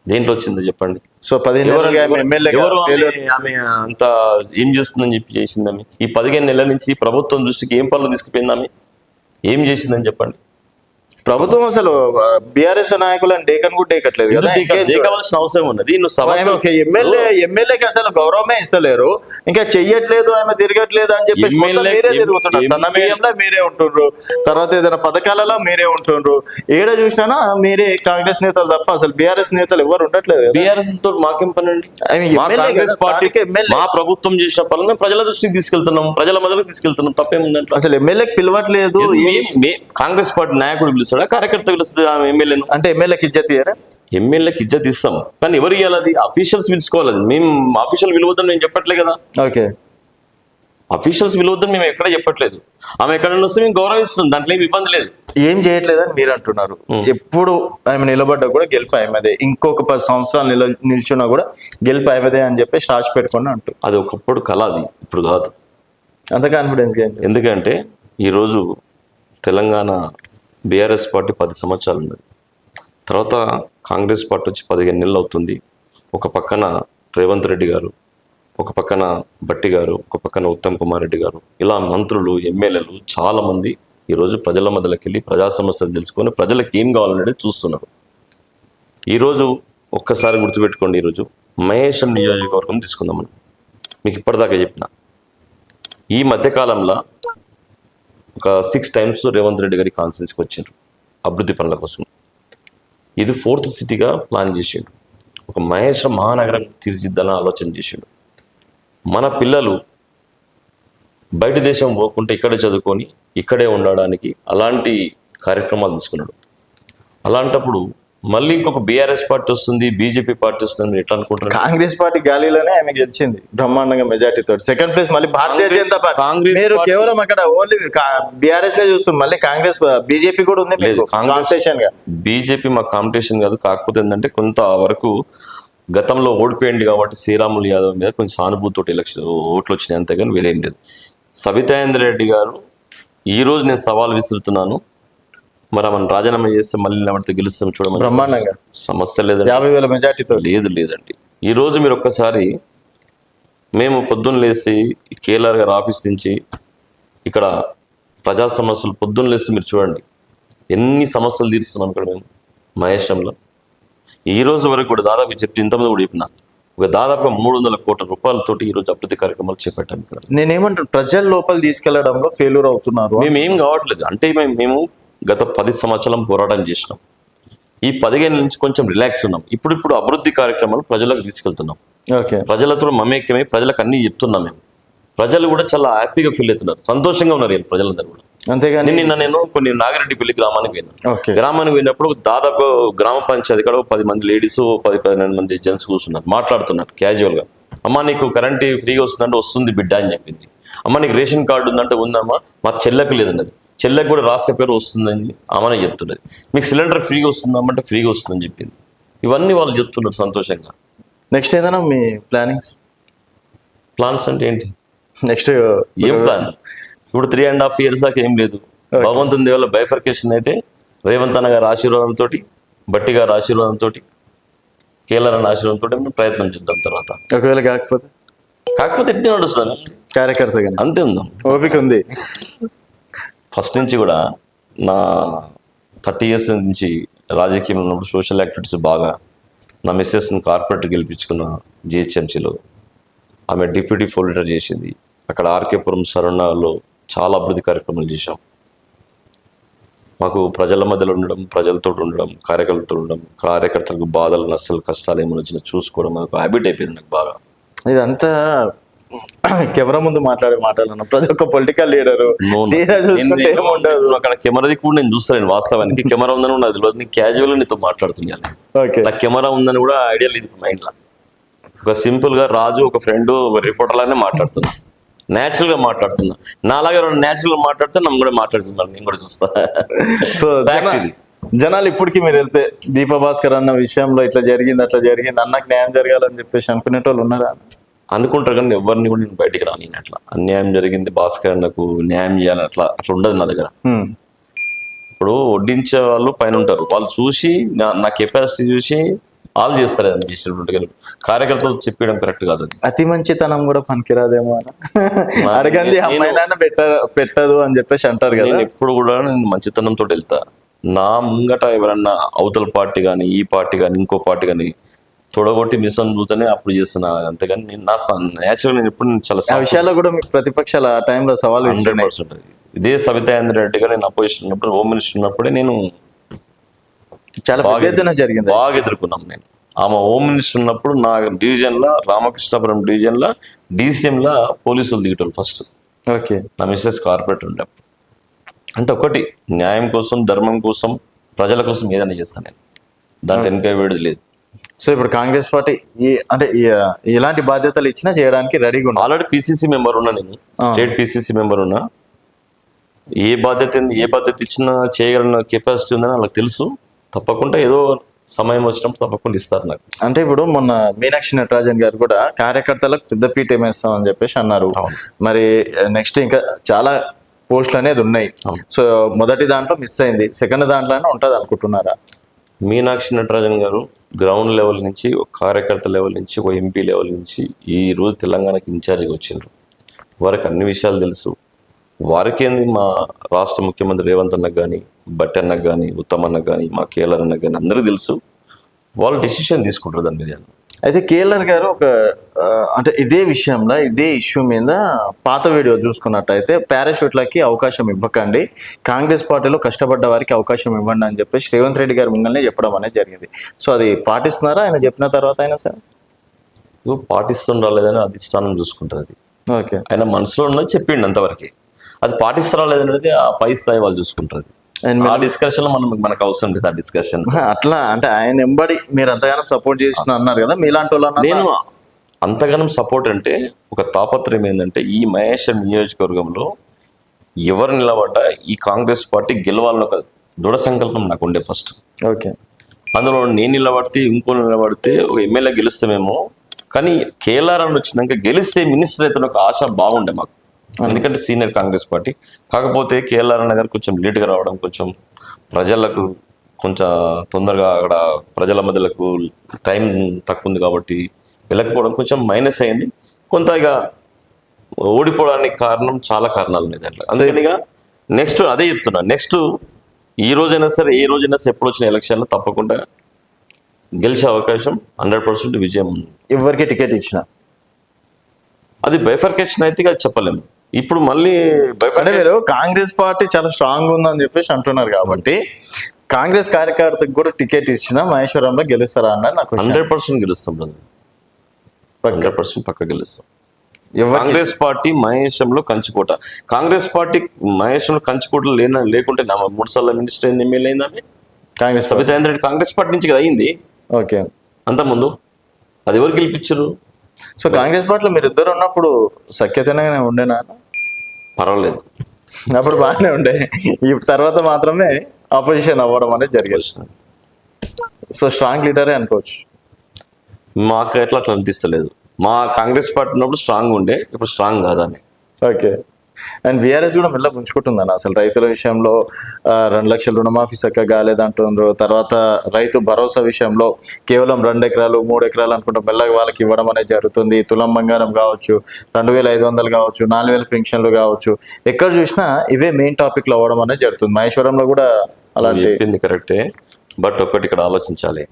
S2: దేంట్లో వచ్చిందో చెప్పండి.
S1: సో 15
S2: ఎవరు ఆమె అంత ఏం చేస్తుందని చెప్పి చేసింది ఆమె? ఈ 15 నెలల నుంచి ప్రభుత్వం దృష్టికి ఏం పనులు తీసుకుపోయింది ఆమె? ఏం చేసిందని చెప్పండి.
S1: ప్రభుత్వం అసలు బీఆర్ఎస్ నాయకులను డేకన్ కూడా డేకట్లేదు కదా,
S2: కావాల్సిన అవసరం ఉన్నది.
S1: ఎమ్మెల్యేకి అసలు గౌరవమే ఇస్తలేరు, ఇంకా చెయ్యట్లేదు, ఆమె తిరగట్లేదు అని చెప్పేసి మొత్తం మీరే తిరుగుతున్నారు. సన్న బియ్యంలో మీరే ఉంటుండ్రు, తర్వాత ఏదైనా పథకాలలో మీరే ఉంటుండ్రు, ఏడ చూసినా మీరే కాంగ్రెస్ నేతలు తప్ప అసలు బీఆర్ఎస్ నేతలు ఎవరు ఉండట్లేదు.
S2: బీఆర్ఎస్ తో మాకేం పని అండి? కాంగ్రెస్ పార్టీకి మా ప్రభుత్వం చేసిన పనులు ప్రజల దృష్టికి తీసుకెళ్తున్నాం, ప్రజల మొదలకు తీసుకెళ్తున్నాం, తప్పేముందంటే.
S1: అసలు ఎమ్మెల్యేకి పిలవట్లేదు.
S2: కాంగ్రెస్ పార్టీ నాయకుడు పిలుస్తాడా, కార్యకర్త పిలుస్తుంది ఎమ్మెల్యేను? అంటే
S1: ఎమ్మెల్యేకి ఇజ్జత్ ఇయ్యరా?
S2: ఎమ్మెల్యేకి ఇజ్జత్ ఇస్తాం, కానీ ఎవరు ఇవ్వాలి? అఫీషియల్స్ పిలుచుకోవాలి. మేము అఫీషియల్ విలువద్దని నేను చెప్పట్లే కదా.
S1: ఓకే,
S2: అఫీషియల్స్ విలువద్దని మేము ఎక్కడ చెప్పట్లేదు. ఆమె ఎక్కడ వస్తే మేము గౌరవిస్తుంది, దాంట్లో ఏమి ఇబ్బంది లేదు.
S1: ఏం చేయట్లేదని మీరు అంటున్నారు. ఎప్పుడు ఆమె నిలబడ్డా కూడా గెలుపు ఆమెదే, ఇంకొక 10 సంవత్సరాలు నిల్చున్నా కూడా గెలుపు ఆమెదే అని చెప్పి రాసి పెట్టుకుని అంటారు.
S2: అది ఒకప్పుడు కళ, అది ఇప్పుడు కాదు.
S1: అంత కాన్ఫిడెన్స్
S2: ఎందుకంటే ఈరోజు తెలంగాణ బీఆర్ఎస్ పార్టీ 10 సంవత్సరాలు ఉన్నది, తర్వాత కాంగ్రెస్ పార్టీ వచ్చి 15 నెలలు అవుతుంది. ఒక పక్కన రేవంత్ రెడ్డి గారు, ఒక పక్కన భట్టి గారు, ఒక పక్కన ఉత్తమ్ కుమార్ రెడ్డి గారు, ఇలా మంత్రులు, ఎమ్మెల్యేలు చాలా మంది ఈరోజు ప్రజల మధ్యలోకి వెళ్ళి ప్రజా సమస్యలు తెలుసుకొని ప్రజలకు ఏం కావాలనేది చూస్తున్నారు. ఈరోజు ఒక్కసారి గుర్తుపెట్టుకోండి, ఈరోజు మహేశ్వరం నియోజకవర్గం తీసుకుందాం మనం. మీకు ఇప్పటిదాకా చెప్పిన ఈ మధ్యకాలంలో ఒక 6 times రేవంత్ రెడ్డి గారి కాన్ఫరెన్స్కి వచ్చిండ్రు అభివృద్ధి పనుల కోసం. ఇది 4th సిటీగా ప్లాన్ చేసిండు, ఒక మహేశ్వరం మహానగరం తీర్చిద్దాలని ఆలోచన చేసిండు. మన పిల్లలు బయట దేశం పోకుండా ఇక్కడే చదువుకొని ఇక్కడే ఉండడానికి అలాంటి కార్యక్రమాలు తీసుకున్నాడు. అలాంటప్పుడు మళ్ళీ ఇంకొక బీఆర్ఎస్ పార్టీ వస్తుంది, బీజేపీ పార్టీ వస్తుంది ఎట్లా అనుకుంటారు?
S1: కాంగ్రెస్ పార్టీ గాలిలోనే ఆమె గెలిచింది బ్రహ్మాండంగా మెజార్టీతో. సెకండ్ ప్లేస్ మళ్ళీ భారతీయ జనతా పార్టీ. మీరు కేవలం అక్కడ ఓన్లీ బీఆర్ఎస్ నే చూస్తున్నారు, మళ్ళీ కాంగ్రెస్ బీజేపీ కూడా ఉంది.
S2: బీజేపీ మా కాంపిటీషన్ కాదు, కాకపోతే ఏంటంటే కొంత వరకు గతంలో ఓడిపోయింది కాబట్టి శ్రీరాములు యాదవ్ మీద కొంచెం సానుభూతితో ఓట్లు వచ్చినాయి, అంతేగాని వేరేం లేదు. సబితాంద్ర రెడ్డి గారు ఈరోజు నేను సవాల్ విసురుతున్నాను, మరి మనం రాజీనామా చేస్తే మళ్ళీ నిలబడితే గెలుస్తాం చూడమని.
S1: బ్రహ్మాండంగా,
S2: సమస్య లేదండి,
S1: 50,000 మెజార్టీతో.
S2: లేదండి. ఈరోజు మీరు ఒక్కసారి మేము పొద్దున్న లేసి కేఎల్ఆర్ గారి ఆఫీస్ నుంచి ఇక్కడ ప్రజా సమస్యలు పొద్దున్న లేసి మీరు చూడండి ఎన్ని సమస్యలు తీరుస్తున్నాం ఇక్కడ మేము మహేశ్వరంలో. ఈ రోజు వరకు కూడా దాదాపు ఇంతమంది కూడా చెప్పిన ఒక దాదాపుగా 300 కోట్ల రూపాయలతోటి ఈ రోజు అభివృద్ధి కార్యక్రమాలు చేపట్టాం.
S1: నేనేమంటాను, ప్రజల లోపల తీసుకెళ్లడంలో ఫెయిల్యూర్ అవుతున్నారు.
S2: మేమేం కావట్లేదు అంటే మేము గత 10 సంవత్సరాలు పోరాటం చేసినాం, ఈ 15 నుంచి కొంచెం రిలాక్స్ ఉన్నాం. ఇప్పుడు అభివృద్ధి కార్యక్రమాలు ప్రజలకు తీసుకెళ్తున్నాం, ప్రజలతో మమేక్యమై ప్రజలకు అన్ని చెప్తున్నాం. మేము ప్రజలు కూడా చాలా హ్యాపీగా ఫీల్ అవుతున్నారు, సంతోషంగా ఉన్నారు ప్రజలందరూ కూడా.
S1: అంతేగాని
S2: నేను కొన్ని నాగిరెడ్డిపల్లి గ్రామానికి పోయినా, గ్రామానికి పోయినప్పుడు దాదాపు గ్రామ పంచాయతీ కూడా 10 మంది లేడీస్ 10-12 మంది జెంట్స్ కూర్చున్నారు, మాట్లాడుతున్నారు క్యాజువల్ గా. అమ్మ నీకు కరెంట్ ఫ్రీగా వస్తుందంటే వస్తుంది బిడ్డ అని చెప్పింది. అమ్మ నీకు రేషన్ కార్డు ఉందంటే ఉందమ్మా, మా చెల్లెకు లేదన్నది, చెల్లెకు కూడా రాష్ట్ర పేరు వస్తుందని అమ్మనే చెప్తున్నది. మీకు సిలిండర్ ఫ్రీగా వస్తుందమ్మంటే ఫ్రీగా వస్తుందని చెప్పింది. ఇవన్నీ వాళ్ళు చెప్తున్నారు సంతోషంగా.
S1: నెక్స్ట్ ఏదైనా మీ ప్లానింగ్స్?
S2: ప్లాన్స్ అంటే ఏంటి?
S1: నెక్స్ట్
S2: ఏం ప్లాన్? ఇప్పుడు 3.5 years దాకా ఏం లేదు. భగవంతుని దేవుళ్ళ బైఫర్కేషన్ అయితే రేవంత్ అన్న గారి ఆశీర్వాదంతో, బట్టి గారి ఆశీర్వాదంతో, కేఎల్ఆర్ అన్న ఆశీర్వాదంతో మేము ప్రయత్నం చేద్దాం. తర్వాత
S1: ఒకవేళ
S2: కాకపోతే ఎట్లా నడుస్తాను
S1: కార్యకర్తగా
S2: అంతే ఉందాం.
S1: ఓపిక ఉంది.
S2: ఫస్ట్ నుంచి కూడా నా 30 years నుంచి రాజకీయంలో ఉన్నప్పుడు సోషల్ యాక్టివిటీస్ బాగా, నా మిస్సెస్ని కార్పొరేట్ గెలిపించుకున్న జిహెచ్ఎంసీలో, ఆమె డిప్యూటీ ఫోల్డర్ చేసింది. అక్కడ ఆర్కేపురం సరౌండ్లో చాలా అభివృద్ధి కార్యక్రమాలు చేశాం. మాకు ప్రజల మధ్యలో ఉండడం, ప్రజలతో ఉండడం, కార్యకర్తలతో ఉండడం, కార్యకర్తలకు బాధలు, నష్టాలు, కష్టాలు ఏమైనా వచ్చినా చూసుకోవడం మాకు హ్యాబిట్ అయిపోయింది నాకు బాగా.
S1: ఇదంతా కెమెరా ముందు మాట్లాడే మాటలు ప్రతి ఒక్క పొలిటికల్ లీడర్ చూసుకుంటే ఏముండదు.
S2: అక్కడ కెమెరాది కూడా నేను చూస్తాను. వాస్తవానికి కెమెరా ఉందని కూడా తెలియదు. నేను క్యాజువల్ నీతో మాట్లాడుతున్నాను. నాకు కెమెరా ఉందని కూడా ఐడియా లేదు మైండ్ లో. ఒక సింపుల్ గా రాజు ఒక ఫ్రెండ్ ఒక రిపోర్టర్ లానే మాట్లాడుతున్నా, నేచురల్ గా మాట్లాడుతున్నా. నాలాగా నేచురల్ గా మాట్లాడితే నన్ను కూడా మాట్లాడుతున్నాను, నేను కూడా చూస్తా.
S1: సో జనాలు ఇప్పటికీ మీరు వెళ్తే దీప భాస్కర్ అన్న విషయంలో ఇట్లా జరిగింది అట్లా జరిగింది, అన్నకు న్యాయం జరగాలని చెప్పేసి అనుకునేటోళ్ళు ఉన్నారా?
S2: అనుకుంటారు కానీ ఎవరిని కూడా నేను బయటికి రాని. అట్లా అన్యాయం జరిగింది, భాస్కర్ అన్నకు న్యాయం చేయాలని అట్లా ఉండదు నా దగ్గర. ఇప్పుడు వడ్డించే వాళ్ళు పైన ఉంటారు, వాళ్ళు చూసి నా కెపాసిటీ చూసి వాళ్ళు చేస్తారు. అని చేసినట్టు కార్యకర్తలు చెప్పడం కరెక్ట్ కాదు.
S1: అతి మంచితనం కూడా పనికిరాదేమో అడగండి, అమ్మాయినా పెట్టదు అని చెప్పేసి అంటారు కదా.
S2: నేను ఎప్పుడు కూడా నేను మంచితనంతో వెళ్తా. నా ముంగట ఎవరన్నా అవతల పార్టీ కానీ, ఈ పార్టీ కానీ, ఇంకో పార్టీ కానీ తొడగొట్టి మిషన్ చూతేనే అప్పుడు చేస్తున్నా. అంతేగాని నేను నా నేచురల్ నేను ఎప్పుడు చాలా
S1: ఆ విషయాల్లో కూడా మీకు ప్రతిపక్షాల ఆ టైంలో సవాల్
S2: 100%. ఇదే సబితా ఇంద్రారెడ్డి గారు నేను అపోజిషన్ ఉన్నప్పుడు, హోమ్ మినిస్టర్ ఉన్నప్పుడే నేను
S1: చాలా పెద్ద ఎత్తున జరిగింది,
S2: బాగా ఎదుర్కొన్నాం. నేను ఆమె హోమ్ మినిస్టర్ ఉన్నప్పుడు నా డివిజన్ లో, రామకృష్ణాపురం డివిజన్ లో DCM లో పోలీసులు దిగటోళ్ళు ఫస్ట్.
S1: ఓకే,
S2: నా మిస్సెస్ కార్పొరేటర్ ఉండే. అంటే ఒకటి న్యాయం కోసం, ధర్మం కోసం, ప్రజల కోసం ఏదైనా చేస్తాను నేను. దాంట్లో వెనక వేడిది లేదు.
S1: సో ఇప్పుడు కాంగ్రెస్ పార్టీ అంటే ఎలాంటి బాధ్యతలు ఇచ్చినా చేయడానికి రెడీగా ఉన్నా.
S2: ఆల్రెడీ PCC మెంబర్ ఉన్నా, నేను స్టేట్ PCC మెంబర్ ఉన్నా. ఏ బాధ్యత ఇచ్చినా చేయగలిగిన కెపాసిటీ ఉందని వాళ్ళకి తెలుసు. తప్పకుండా ఏదో సమయం వచ్చినప్పుడు తప్పకుండా ఇస్తారు నాకు.
S1: అంటే ఇప్పుడు మొన్న మీనాక్షి నటరాజన్ గారు కూడా కార్యకర్తలకు పెద్దపీట ఏమేస్తాం అని చెప్పేసి అన్నారు. మరి నెక్స్ట్ ఇంకా చాలా పోస్టులు అనేది ఉన్నాయి. సో మొదటి దాంట్లో మిస్ అయింది, సెకండ్ దాంట్లోనే ఉంటుంది అనుకుంటున్నారా?
S2: మీనాక్షి నటరాజన్ గారు గ్రౌండ్ లెవెల్ నుంచి, ఒక కార్యకర్త లెవెల్ నుంచి, ఒక MP లెవెల్ నుంచి ఈ రోజు తెలంగాణకి ఇన్ఛార్జిగా వచ్చిండ్రు. వారికి అన్ని విషయాలు తెలుసు. వారికేంది మా రాష్ట్ర ముఖ్యమంత్రి రేవంత్ అన్నకు కానీ, బట్టి అన్నకు కానీ, ఉత్తమ్ అన్నకు కానీ, మా కేఎల్ఆర్ అన్నకు కానీ అందరికీ తెలుసు. వాళ్ళు డెసిషన్ తీసుకుంటారు దాని మీద.
S1: అయితే కేఎల్ఆర్ గారు ఒక అంటే ఇదే విషయంలో, ఇదే ఇష్యూ మీద పాత వీడియో చూసుకున్నట్టయితే పారాషూట్లకి అవకాశం ఇవ్వకండి, కాంగ్రెస్ పార్టీలో కష్టపడ్డ వారికి అవకాశం ఇవ్వండి అని చెప్పేసి రేవంత్ రెడ్డి గారు ముంగల్నే చెప్పడం అనేది జరిగింది. సో అది పాటిస్తున్నారా ఆయన చెప్పిన తర్వాత అయినా సార్?
S2: పాటిస్తుందా లేదని అధిష్టానం చూసుకుంటుంది. అది
S1: ఓకే,
S2: ఆయన మనసులో ఉన్నది చెప్పిండు అంతవరకు. అది పాటిస్తారా లేదనేది ఆ పై స్థాయి వాళ్ళు చూసుకుంటారు. ఆ డిస్కషన్ లో మనకు అవసరం లేదు. ఆ డిస్కషన్
S1: అట్లా అంటే ఆయన ఎంబడి మీరు అంతగానో సపోర్ట్ చేసిన అన్నారు కదా, మీలాంటి వాళ్ళు.
S2: నేను అంతగానం సపోర్ట్ అంటే ఒక తాపత్రయం ఏంటంటే, ఈ మహేశ్వరం నియోజకవర్గంలో ఎవరు నిలబడ్డా ఈ కాంగ్రెస్ పార్టీ గెలవాలని ఒక దృఢ సంకల్పం నాకు ఉండే ఫస్ట్.
S1: ఓకే,
S2: అందులో నేను నిలబడితే, ఇంకో నిలబడితే ఒక ఎమ్మెల్యే గెలుస్తామేమో, కానీ కేఎల్ఆర్ అని వచ్చినాక గెలిస్తే మినిస్టర్ అయితే ఒక ఆశ బాగుండే మాకు. ఎందుకంటే సీనియర్ కాంగ్రెస్ పార్టీ. కాకపోతే కేఎల్ఆర్ అన్న గారు కొంచెం లేట్గా రావడం, కొంచెం ప్రజలకు కొంచెం తొందరగా అక్కడ ప్రజల మధ్యలకు టైం తక్కువ ఉంది కాబట్టి వెళ్ళకపోవడం కొంచెం మైనస్ అయింది. కొంత ఇక ఓడిపోవడానికి కారణం చాలా కారణాలు ఉన్నాయి దాంట్లో. అందుకని ఇక నెక్స్ట్ అదే చెప్తున్నా, నెక్స్ట్ ఈ రోజైనా సరే, ఏ రోజైనా సరే, ఎప్పుడు వచ్చిన ఎలక్షన్లో తప్పకుండా గెలిచే అవకాశం 100% విజయం ఉంది.
S1: ఎవరికి టికెట్ ఇచ్చిన
S2: అది బైఫర్కేషన్ అయితే అది చెప్పలేము. ఇప్పుడు మళ్ళీ
S1: అంటే మీరు కాంగ్రెస్ పార్టీ చాలా స్ట్రాంగ్ ఉందని చెప్పేసి అంటున్నారు కాబట్టి కాంగ్రెస్ కార్యకర్తకు కూడా టికెట్ ఇచ్చినా మహేశ్వరంలో గెలుస్తారా అన్నది నాకు
S2: 100% గెలుస్తాం. 100% పక్క గెలుస్తాం. కాంగ్రెస్ పార్టీ మహేశ్వరంలో కంచుకోట. కాంగ్రెస్ పార్టీ మహేశ్వరంలో కంచుకోట లేకుంటే 3 సార్లు మినిస్టర్ అయింది, ఎమ్మెల్యే అయింది ఆమె.
S1: కాంగ్రెస్
S2: సబితా ఇంద్రారెడ్డి కాంగ్రెస్ పార్టీ నుంచి కదా అయింది.
S1: ఓకే,
S2: అంతకుముందు అది ఎవరు గెలిపించారు?
S1: సో కాంగ్రెస్ పార్టీలో మీరు ఇద్దరు ఉన్నప్పుడు సఖ్యతనే ఉండేనా?
S2: పర్వాలేదు,
S1: అప్పుడు బాగానే ఉండే. ఈ తర్వాత మాత్రమే ఆపోజిషన్ అవ్వడం అనేది జరిగేది. సో స్ట్రాంగ్ లీడరే అనుకోవచ్చు.
S2: మాకు అట్లా అనిపిస్తలేదు. మా కాంగ్రెస్ పార్టీ ఉన్నప్పుడు స్ట్రాంగ్ ఉండే, ఇప్పుడు స్ట్రాంగ్ కాదని.
S1: ఓకే. అండ్ బీఆర్ఎస్ కూడా మెల్ల పుంజుకుంటుందన్న అసలు రైతుల విషయంలో 2 లక్షల రుణమాఫీ చక్కగా కాలేదంటున్నారు. తర్వాత రైతు భరోసా విషయంలో కేవలం 2 ఎకరాలు 3 ఎకరాలు అనుకుంటా మెల్లగా వాళ్ళకి ఇవ్వడం అనేది జరుగుతుంది. తులం బంగారం కావచ్చు, 2500 కావచ్చు, 4000 పెన్షన్లు కావచ్చు, ఎక్కడ చూసినా ఇవే మెయిన్ టాపిక్లు అవ్వడం అనేది జరుగుతుంది. మహేశ్వరంలో కూడా అలాంటి
S2: చెప్పింది కరెక్టే. బట్ ఒకటి ఇక్కడ ఆలోచించాలి,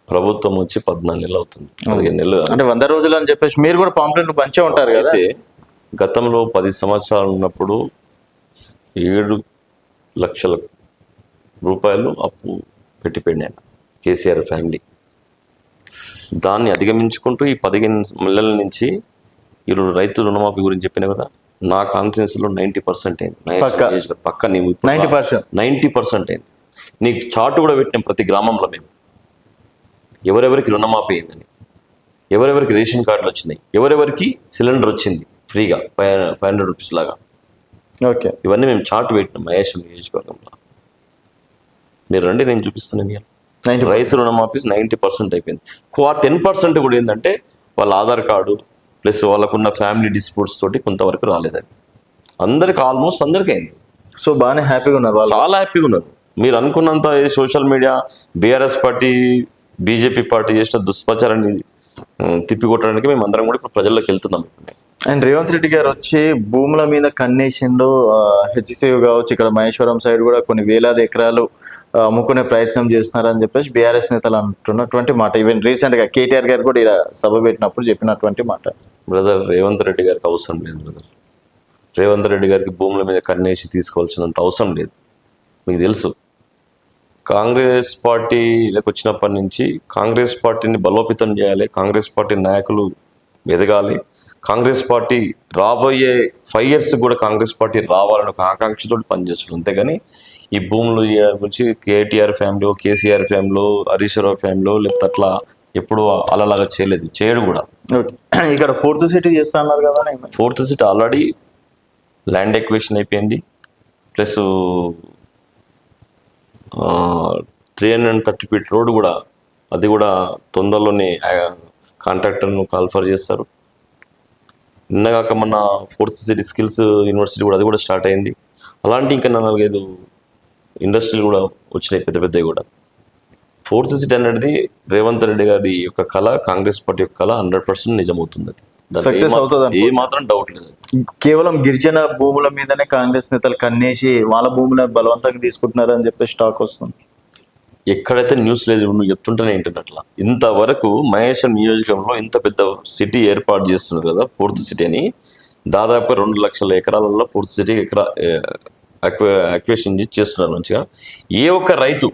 S2: ప్రభుత్వం వచ్చి 14 నెలలు అవుతుంది, 15 నెలలు.
S1: అంటే 100 రోజులు అని చెప్పేసి మీరు కూడా పాంప్లెట్లు పంచే ఉంటారు కదా.
S2: అయితే గతంలో 10 సంవత్సరాలు ఉన్నప్పుడు 7 లక్షల రూపాయలు అప్పు పెట్టిపోయింది ఆయన కేసీఆర్ ఫ్యామిలీ. దాన్ని అధిగమించుకుంటూ ఈ 15 నెలల నుంచి ఈరోజు రైతు రుణమాఫీ గురించి చెప్పిన కదా, నా కాన్ఫిడెన్స్ లో 90% అయింది. పక్క 90% అయింది. నీకు చార్ట్ కూడా పెట్టినాం ప్రతి గ్రామంలో మేము, ఎవరెవరికి రుణమాఫీ అయిందని, ఎవరెవరికి రేషన్ కార్డులు వచ్చినాయి, ఎవరెవరికి సిలిండర్ వచ్చింది ఫ్రీగా 500 రూపీస్ లాగా.
S1: ఓకే.
S2: ఇవన్నీ మేము చార్ట్ పెట్టినాం మహేష్ నియోజకవర్గంలో. మీరు రండి, నేను చూపిస్తున్నాను. ఇవాళ రైతు రుణమాఫీ 90% అయిపోయింది. 10% కూడా ఏంటంటే వాళ్ళ ఆధార్ కార్డు ప్లస్ వాళ్ళకున్న ఫ్యామిలీ డిస్ప్యూట్స్ తోటి కొంతవరకు రాలేదని. అందరికి ఆల్మోస్ట్ అందరికీ అయింది.
S1: సో బాగానే హ్యాపీగా ఉన్నారు వాళ్ళు,
S2: చాలా హ్యాపీగా ఉన్నారు. మీరు అనుకున్నంత social media BRS party BJP party చేసిన దుష్ప్రచారాన్ని తిప్పికొట్టడానికి మేము అందరం కూడా ఇప్పుడు ప్రజల్లోకి వెళ్తున్నాం.
S1: అండ్ రేవంత్ రెడ్డి గారు వచ్చి భూముల మీద కన్నేసిండు. హెచ్సియు కావచ్చు, ఇక్కడ మహేశ్వరం సైడ్ కూడా కొన్ని వేలాది ఎకరాలు అమ్ముకునే ప్రయత్నం చేస్తున్నారని చెప్పేసి బీఆర్ఎస్ నేతలు అంటున్నటువంటి మాట. ఈవెన్ రీసెంట్ గా కేటీఆర్ గారు కూడా ఇలా సభ పెట్టినప్పుడు చెప్పినటువంటి మాట.
S2: బ్రదర్, రేవంత్ రెడ్డి గారికి అవసరం లేదు బ్రదర్. రేవంత్ రెడ్డి గారికి భూముల మీద కన్నేసి తీసుకోవాల్సినంత అవసరం లేదు. మీకు తెలుసు, కాంగ్రెస్ పార్టీలకు వచ్చినప్పటి నుంచి కాంగ్రెస్ పార్టీని బలోపేతం చేయాలి, కాంగ్రెస్ పార్టీ నాయకులు ఎదగాలి, కాంగ్రెస్ పార్టీ రాబోయే 5 years కూడా కాంగ్రెస్ పార్టీ రావాలని ఒక ఆకాంక్షతో పనిచేస్తుంది. అంతేగాని ఈ భూములు గురించి KTR family, KCR family, Harish Rao family లేకపోతే అట్లా ఎప్పుడు అలాగా చేయలేదు, చేయడు కూడా.
S1: ఇక్కడ 4th సిటీ చేస్తా అన్నారు కదా.
S2: 4th city already land equation అయిపోయింది. ప్లస్ 330 feet రోడ్ కూడా, అది కూడా తొందరలోనే కాంట్రాక్టర్ను కాల్ఫర్ చేస్తారు. నిన్నగాక మన 4th సిటీ స్కిల్స్ యూనివర్సిటీ కూడా, అది కూడా స్టార్ట్ అయింది. అలాంటి ఇంకా 4-5 ఇండస్ట్రీలు కూడా వచ్చినాయి, పెద్ద పెద్దవి కూడా. 4th సిటీ అనేది రేవంత్ రెడ్డి గారి యొక్క కళ, కాంగ్రెస్ పార్టీ యొక్క కళ 100% నిజమవుతుంది.
S1: సక్సెస్ అవుతుంది,
S2: ఏ మాత్రం డౌట్ లేదు.
S1: కేవలం గిరిజన భూముల మీదనే కాంగ్రెస్ నేతలు కన్నేసి వాళ్ళ భూములను బలవంతంగా తీసుకుంటున్నారు అని చెప్పేసి టాక్ వస్తుంది.
S2: ఎక్కడైతే న్యూస్ లేదు, నువ్వు చెప్తుంటేనే ఏంటన్నట్లా. ఇంతవరకు మహేశ్వరం నియోజకవర్గంలో ఇంత పెద్ద సిటీ ఏర్పాటు చేస్తున్నారు కదా 4th సిటీ అని. దాదాపు 2 లక్షల ఎకరాలలో 4th సిటీ అక్వేషన్ చేస్తున్నారు మంచిగా. ఏ ఒక్క రైతు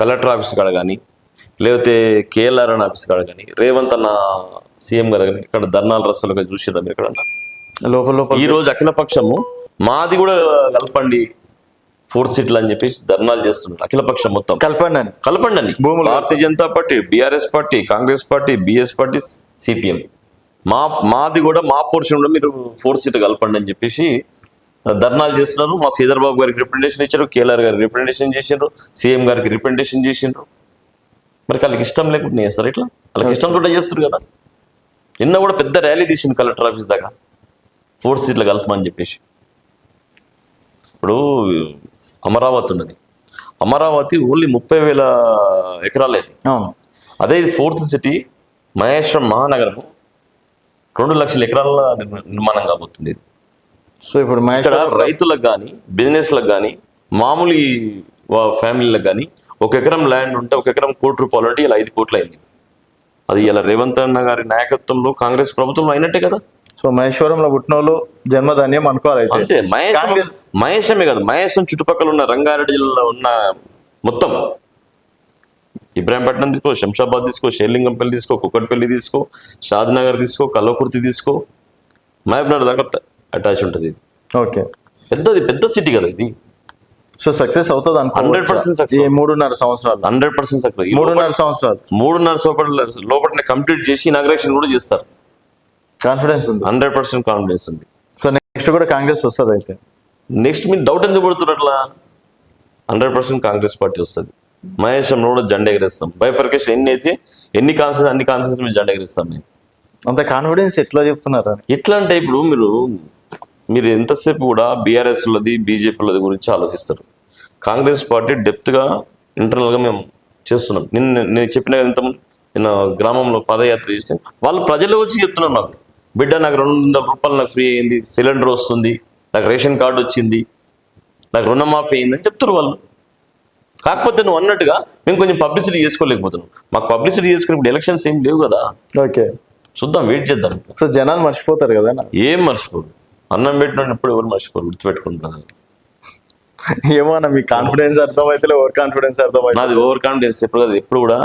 S2: కలెక్టర్ ఆఫీస్ కాడ కానీ లేకపోతే కేఎల్ఆర్ అన్న ఆఫీస్ కాడ కానీ రేవంత్ అన్న సీఎం గారు కానీ ఇక్కడ ధర్నాలు రస్తాలుగా చూసేదా మీరు ఎక్కడన్నా?
S1: లోపల
S2: ఈ రోజు అఖిలపక్షము మాది కూడా కలపండి 4th సిటీలు అని చెప్పేసి ధర్నాలు చేస్తున్నారు. అఖిలపక్షం మొత్తం కలపండి అని. Bharatiya Janata party, BRS party, Congress party, BS party, CPM, మాది కూడా మా పోర్షన్ కూడా మీరు 4th సిటీ కలపండి అని చెప్పేసి ధర్నాలు చేస్తున్నారు. మా శ్రీధర్ బాబు గారికి రిప్రజెంటేషన్ ఇచ్చారు, కేఎల్ఆర్ గారికి రిప్రజెంటేషన్ చేసిండ్రు, సీఎం గారికి రిప్రజెంటేషన్ చేసిండ్రు. మరి వాళ్ళకి ఇష్టం లేకుండా చేస్తారు ఇట్లా? వాళ్ళకి ఇష్టం కూడా చేస్తారు కదా. నిన్న కూడా పెద్ద ర్యాలీ తీసింది కలెక్టర్ ఆఫీస్ దాకా 4th సిటీలు కలపమని చెప్పేసి. ఇప్పుడు అమరావతి ఉన్నది, అమరావతి ఓన్లీ 30,000 ఎకరాలు అయింది. అదే 4th సిటీ మహేశ్వరం మహానగరం 2 లక్షల ఎకరాల నిర్మాణం కాబోతుంది.
S1: సో ఇప్పుడు
S2: రైతులకు కానీ బిజినెస్లకు కానీ మామూలు ఫ్యామిలీలకు కానీ 1 ఎకరం ల్యాండ్ ఉంటే 1 ఎకరం ₹1 కోటి అంటే ఇలా 5 కోట్లు అయింది. అది ఇలా రేవంత్ అన్న గారి నాయకత్వంలో కాంగ్రెస్ ప్రభుత్వంలో అయినట్టే కదా.
S1: సో మహేశ్వరంలో పుట్టినోళ్ళు జన్మధాన్యం అనుకోవాలి.
S2: అంతే. మహేశమే కదా, మహేశం చుట్టుపక్కల ఉన్న రంగారెడ్డి జిల్లాలో ఉన్న మొత్తం ఇబ్రాహీంపట్నం తీసుకో, శంషాబాద్ తీసుకో, షేర్లింగంపల్లి తీసుకో, కుక్కట్పల్లి తీసుకో, షాద్నగర్ తీసుకో, కల్లకుర్తి తీసుకో, మహబూబ్నగర్ దాకా అటాచ్ ఉంటుంది.
S1: ఓకే,
S2: పెద్ద సిటీ కదా ఇది.
S1: సో సక్సెస్ అవుతుంది
S2: 100% సక్సెస్.
S1: 3.5 సంవత్సరాలు
S2: 100% సక్సెస్.
S1: 3.5 సంవత్సరాలు
S2: 3.5 లోపల కంప్లీట్ చేసి ఇనాగ్రేషన్ కూడా చేస్తారు.
S1: కాన్ఫిడెన్స్ ఉంది,
S2: 100% కాన్ఫిడెన్స్ ఉంది.
S1: సో నెక్స్ట్ కూడా కాంగ్రెస్ వస్తుంది. అయితే
S2: నెక్స్ట్ మీరు డౌట్ ఎందుకు పడుతున్నారు అట్లా? 100% కాంగ్రెస్ పార్టీ వస్తుంది. మహేశ్వరం కూడా జెండా ఎగరేస్తాం. బైఫర్కేషన్ ఎన్ని కాన్సెన్స్ అన్ని కాన్సెన్స్ మీద జెండా ఎగరేస్తాం మేము.
S1: అంత కాన్ఫిడెన్స్ ఎట్లా చెప్తున్నారు అని?
S2: ఎట్లా అంటే ఇప్పుడు మీరు ఎంతసేపు కూడా బీఆర్ఎస్లది బీజేపీలది గురించి ఆలోచిస్తారు. కాంగ్రెస్ పార్టీ డెప్త్గా ఇంటర్నల్గా మేము చేస్తున్నాం. నేను చెప్పిన నిన్న గ్రామంలో పాదయాత్ర చేస్తే వాళ్ళు ప్రజలు వచ్చి చెప్తున్నారు, నాకు బిడ్డ నాకు 200 రూపాయలు నాకు ఫ్రీ అయింది, సిలిండర్ వస్తుంది, నాకు రేషన్ కార్డు వచ్చింది, నాకు రుణమాఫీ అయింది అని చెప్తారు వాళ్ళు. కాకపోతే నువ్వు అన్నట్టుగా మేము కొంచెం పబ్లిసిటీ చేసుకోలేకపోతున్నాం. మాకు పబ్లిసిటీ చేసుకునే ఇప్పుడు ఎలక్షన్స్ ఏం లేవు కదా.
S1: ఓకే,
S2: చూద్దాం, వెయిట్ చేద్దాం.
S1: సో జనాలు మర్చిపోతారు కదా.
S2: ఏం మర్చిపోరు, అన్నం పెట్టినప్పుడు ఎవరు మర్చిపోరు, గుర్తుపెట్టుకుంటారు.
S1: ఏమో అన్న, మీ కాన్ఫిడెన్స్ అర్థమైతే ఓవర్ కాన్ఫిడెన్స్ అర్థమైతే.
S2: నాది ఓవర్ కాన్ఫిడెన్స్ ఎప్పుడు కాదు, ఎప్పుడు కూడా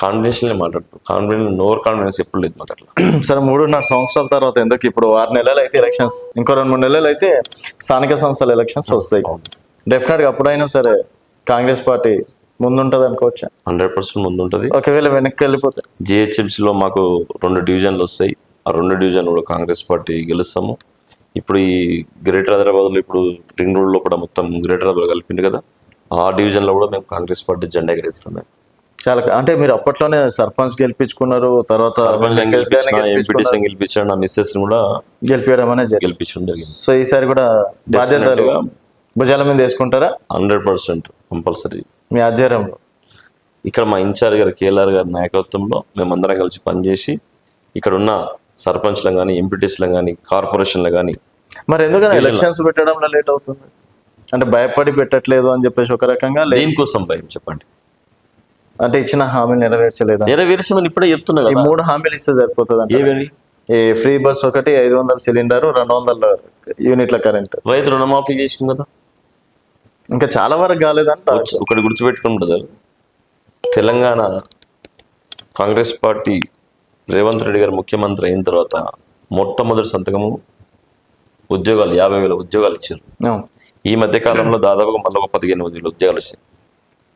S2: కాన్ఫిడెన్స్లే మాట్లాడుతాం. కాన్ఫిడెన్స్ ఓవర్ కాన్ఫిడెన్స్ ఎప్పుడు లేదు మాకు అట్లా.
S1: సరే, 3.5 సంవత్సరాల తర్వాత ఎందుకు ఇప్పుడు 6 నెలలు అయితే ఎలక్షన్స్, ఇంకో 2-3 నెలలు అయితే స్థానిక సంస్థల ఎలక్షన్స్ వస్తాయి. డెఫినెట్గా అప్పుడైనా సరే కాంగ్రెస్ పార్టీ ముందుంటది అనుకోవచ్చా?
S2: 100% ముందు ఉంటుంది.
S1: ఒకవేళ వెనక్కి వెళ్ళిపోతే
S2: జిహెచ్ఎంసీలో మాకు 2 డివిజన్లు వస్తాయి. ఆ 2 డివిజన్లు కూడా కాంగ్రెస్ పార్టీ గెలుస్తాము. ఇప్పుడు ఈ గ్రేటర్ హైదరాబాద్లో ఇప్పుడు రింగ్ రోడ్లో కూడా మొత్తం గ్రేటర్ హైదరాబాద్ కలిపింది కదా, ఆ డివిజన్లో కూడా మేము కాంగ్రెస్ పార్టీ జెండా ఎగరేస్తాం.
S1: చాలా అంటే మీరు అప్పట్లోనే సర్పంచ్ గెలిపించుకున్నారు, తర్వాత
S2: ఎంపీటీసీ గెలిపించాడు, నా మిస్సెస్ కూడా
S1: గెలిపించడం అనేది
S2: గెలిపించడం జరిగింది.
S1: సో ఈసారి కూడా బాధ్యతలు భుజాల మీద వేసుకుంటారా?
S2: 100% కంపల్సరీ.
S1: మీ ఆధ్వర్యంలో
S2: ఇక్కడ మా ఇన్ఛార్జ్ గారు కేఎల్ఆర్ గారి నాయకత్వంలో మేమందరం కలిసి పనిచేసి ఇక్కడ ఉన్న సర్పంచ్లను కానీ, ఎంపీటీసీలను కానీ, కార్పొరేషన్లు కానీ.
S1: మరి ఎందుకని ఎలక్షన్స్ పెట్టడంలో లేట్ అవుతుంది? అంటే భయపడి పెట్టట్లేదు అని చెప్పేసి ఒక రకంగా.
S2: దేనికోసం భయం చెప్పండి?
S1: అంటే ఇచ్చిన హామీలు నెరవేర్చలేదు.
S2: నెరవేర్చమని ఇప్పుడే చెప్తున్నా
S1: ఈ 3 హామీలు ఇస్తే సరిపోతుంది అంటే.
S2: ఏమేమి?
S1: ఈ ఫ్రీ బస్ ఒకటి, 500 సిలిండర్, 200 యూనిట్ల కరెంట్.
S2: రైతు రుణమాఫీ చేసింది కదా,
S1: ఇంకా చాలా వరకు కాలేదంట.
S2: ఒకటి గుర్తుపెట్టుకుని బ్రదర్, తెలంగాణ కాంగ్రెస్ పార్టీ రేవంత్ రెడ్డి గారు ముఖ్యమంత్రి అయిన తర్వాత మొట్టమొదటి సంతకము ఉద్యోగాలు 50,000 ఉద్యోగాలు ఇచ్చారు. ఈ మధ్య కాలంలో దాదాపుగా మళ్ళీ 15,000 ఉద్యోగాలు వచ్చాయి.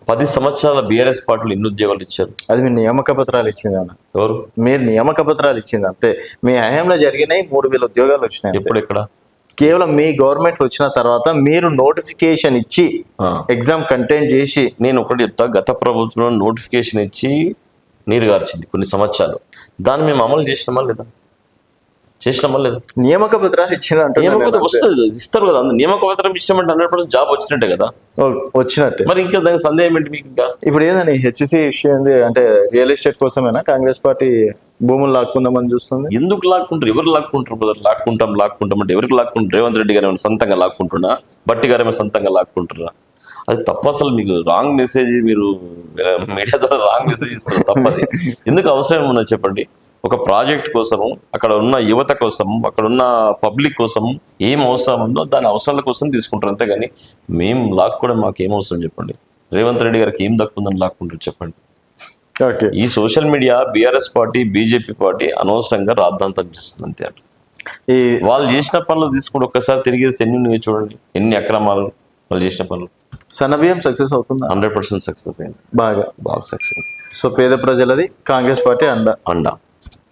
S2: 10 సంవత్సరాల బీఆర్ఎస్ పార్టీలు ఎన్ని ఉద్యోగాలు ఇచ్చారు?
S1: అది మీరు నియామక పత్రాలు ఇచ్చింది అన్న.
S2: ఎవరు?
S1: మీరు నియామక పత్రాలు ఇచ్చింది అంతే. మీ హయాంలో జరిగినాయి 3,000 ఉద్యోగాలు వచ్చినాయి.
S2: ఎప్పుడు ఎక్కడ?
S1: కేవలం మీ గవర్నమెంట్ వచ్చిన తర్వాత మీరు నోటిఫికేషన్ ఇచ్చి ఎగ్జామ్ కంటెంట్ చేసి.
S2: నేను ఒకటి చెప్తా, గత ప్రభుత్వం నోటిఫికేషన్ ఇచ్చి నీరు గార్చింది కొన్ని సంవత్సరాలు. దాన్ని మేము అమలు చేసినామా లేదా? చేసినామా లేదా?
S1: నియామక పత్రాలు ఇచ్చిన
S2: వస్తుంది, ఇస్తారు కదా. నియామక పత్రం ఇచ్చినామంటే 100% జాబ్ వచ్చినట్టే కదా.
S1: వచ్చినట్టే.
S2: మరి ఇంకా దానికి సందేహం ఏంటి మీకు? ఇంకా
S1: ఇప్పుడు ఏదని హెచ్సి ఇష్యూ ఏంది అంటే రియల్ ఎస్టేట్ కోసమేనా కాంగ్రెస్ పార్టీ భూములు లాక్కుందామని చూస్తుంది?
S2: ఎందుకు లాక్కుంటారు? ఎవరు లాక్కుంటారు బ్రదర్? లాక్కుంటాం అంటే ఎవరికి లాక్కుంటారు? రేవంత్ రెడ్డి గారు ఏమైనా సొంతంగా లాక్కుంటున్నా? బట్టి గారు ఏమైనా సొంతంగా లాక్కుంటారా? అది తప్ప. అసలు మీకు రాంగ్ మెసేజ్, మీరు మీడియా ద్వారా రాంగ్ మెసేజ్ ఇస్తారు, తప్పది. ఎందుకు అవసరం ఏమన్నా చెప్పండి? ఒక ప్రాజెక్ట్ కోసము, అక్కడ ఉన్న యువత కోసం, అక్కడ ఉన్న పబ్లిక్ కోసం ఏం అవసరం ఉందో దాని అవసరాల కోసం తీసుకుంటారు, అంతేగాని మేము లాక్కోవడం మాకు ఏం అవసరం చెప్పండి? రేవంత్ రెడ్డి గారికి ఏం దక్కుందని లాక్కుంటారు చెప్పండి? ఈ social media BRS party, BJP party అనవసరంగా రాద్ధాంతం చేస్తుంది అంతే. అట్లా ఈ వాళ్ళు చేసిన పనులు తీసుకుంటే ఒక్కసారి తిరిగి ఎన్ని చూడండి, ఎన్ని అక్రమాలు వాళ్ళు చేసిన పనులు.
S1: సన్నబియ్యం సక్సెస్ అవుతుంది,
S2: 100% సక్సెస్ అయింది, బాగా సక్సెస్.
S1: సో పేద ప్రజలది కాంగ్రెస్ పార్టీ అండ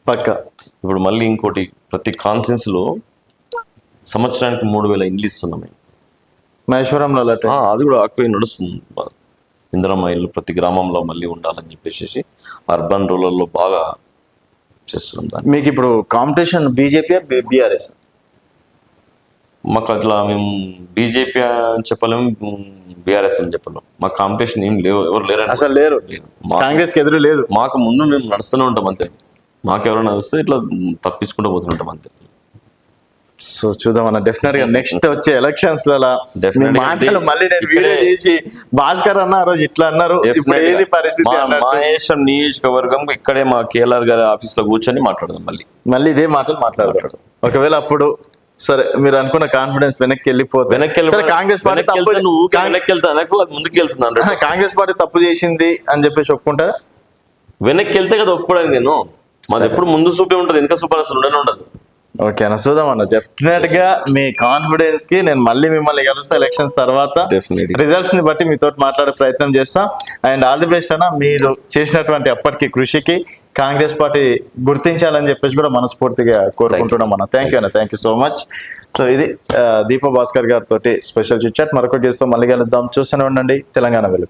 S1: పక్క.
S2: ఇప్పుడు మళ్ళీ ఇంకోటి, ప్రతి కాన్ఫరెన్స్ లో సంవత్సరానికి 3,000 ఇండ్లు ఇస్తున్నాం మేము.
S1: మహేశ్వరంలో
S2: అది కూడా ఆక్పోయి నడుస్తుంది. ఇందిరమ్మ ఇల్లు ప్రతి గ్రామంలో మళ్ళీ ఉండాలని చెప్పేసి అర్బన్ రూరల్లో బాగా చేస్తున్నాం దాన్ని.
S1: మీకు ఇప్పుడు కాంపిటీషన్ బీజేపీ బీఆర్ఎస్?
S2: మాకు అట్లా మేము బీజేపీ అని చెప్పలేము, బీఆర్ఎస్ అని చెప్పలేము. మా కాంపిటీషన్ ఏం లేవు, ఎవరు లేరు,
S1: అసలు లేరు. కాంగ్రెస్ కి ఎదురు లేదు.
S2: మాకు ముందు మేము నడుస్తూనే ఉంటాం అంతే. మాకెవరైనా వస్తే ఇట్లా తప్పించుకుంటూ పోతుంటాం అంతే.
S1: సో చూద్దాం అన్న, డెఫినెట్ గా నెక్స్ట్ వచ్చే ఎలక్షన్స్ మాటలు మళ్ళీ నేను వీడియో చేసి భాస్కర్ అన్న ఆ రోజు ఇట్లా అన్నారు, ఇప్పుడు ఏది పరిస్థితి?
S2: మహేశ్వరం నియోజకవర్గం ఇక్కడే మా కేఎల్ఆర్ గారి ఆఫీస్ లో కూర్చొని మాట్లాడదాం, మళ్ళీ ఇదే మాటలు మాట్లాడతాడు.
S1: ఒకవేళ అప్పుడు సరే మీరు అనుకున్న కాన్ఫిడెన్స్ వెనక్కి వెళ్ళిపోతే కాంగ్రెస్ పార్టీ
S2: ముందుకు వెళ్తున్నాను,
S1: కాంగ్రెస్ పార్టీ తప్పు చేసింది అని చెప్పేసి ఒప్పుకుంటారా?
S2: వెనక్కి వెళ్తే కదా ఒప్పుకోవడానికి. నేను మాది ఎప్పుడు ముందు చూపే ఉంటుంది, వెనక చూపాలి అసలు ఉండనే ఉండదు.
S1: ఓకే అన్న, చూద్దాం అన్న. డెఫినెట్ గా మీ కాన్ఫిడెన్స్ కి నేను మళ్ళీ మిమ్మల్ని కలుస్తా ఎలక్షన్స్ తర్వాత. రిజల్ట్స్ ని బట్టి మీతో మాట్లాడే ప్రయత్నం చేస్తా. అండ్ ఆల్ ది బెస్ట్ అన్న. మీరు చేసినటువంటి అప్పటికి కృషికి కాంగ్రెస్ పార్టీ గుర్తించాలని చెప్పేసి కూడా మనస్ఫూర్తిగా కోరుకుంటున్నాం అన్న. థ్యాంక్ యూ అన్న, thank you so much. So ఇది దీప భాస్కర్ గారితో స్పెషల్ చిట్ చాట్. మరొక గెస్ట్ తో మళ్ళీ కలుద్దాం. చూస్తూనే ఉండండి తెలంగాణ వెలుగు.